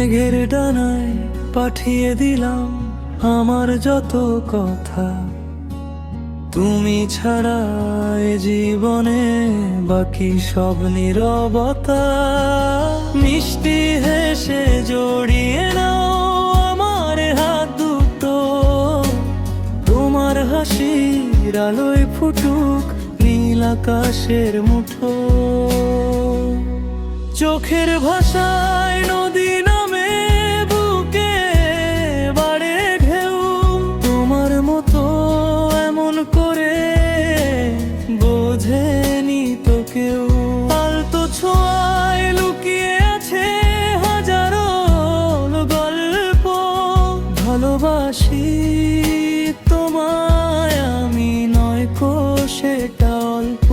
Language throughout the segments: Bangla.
মেঘের ডানায় পাঠিয়ে দিলাম আমার যত কথা, তুমি ছাড়া এ জীবনে বাকি সব নীরবতা। মিষ্টি হেসে জড়িয়ে নাও আমার হাত দুটো, তোমার হাসির আলোয় ফুটুক নীল আকাশের মুঠো। চোখের ভাষায় নদী নামে বুকে বাড়ে ঢেউ, তোমার মতো এমন করে বোঝেনি তো কেউ। আলতো ছোঁয়ায় লুকিয়ে আছে হাজারো গল্প, ভালোবাসি তোমায় আমি নয়কো সেটা অল্প।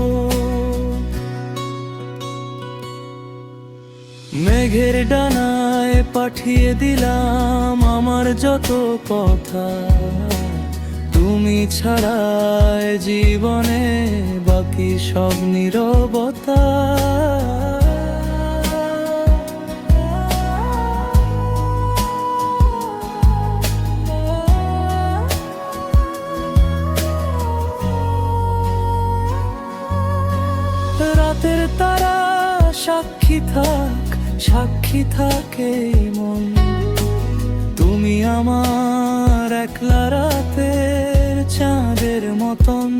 মেঘের ডানায় পাঠিয়ে দিলাম আমার যত কথা, তুমি ছাড়া এ জীবনে বাকি সব নীরবতা। রাতের তারা সাক্ষী থাক, সাক্ষী থাকে মন, তুমি আমার একলা রাতের চাঁদের মতন।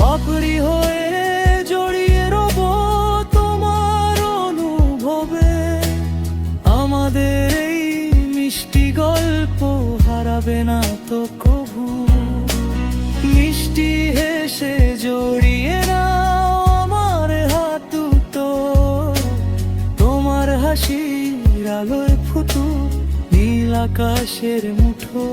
পাপড়ি হয়ে জড়িয়ে রব তোমার অনুভবে, আমাদের এই মিষ্টি গল্প হারাবে না তো কভু। মিষ্টি হেসে জড়িয়ে নাও আমার হাত দুটো, তোমার হাসির আলোয় ফুটুক নীল আকাশের মুঠো।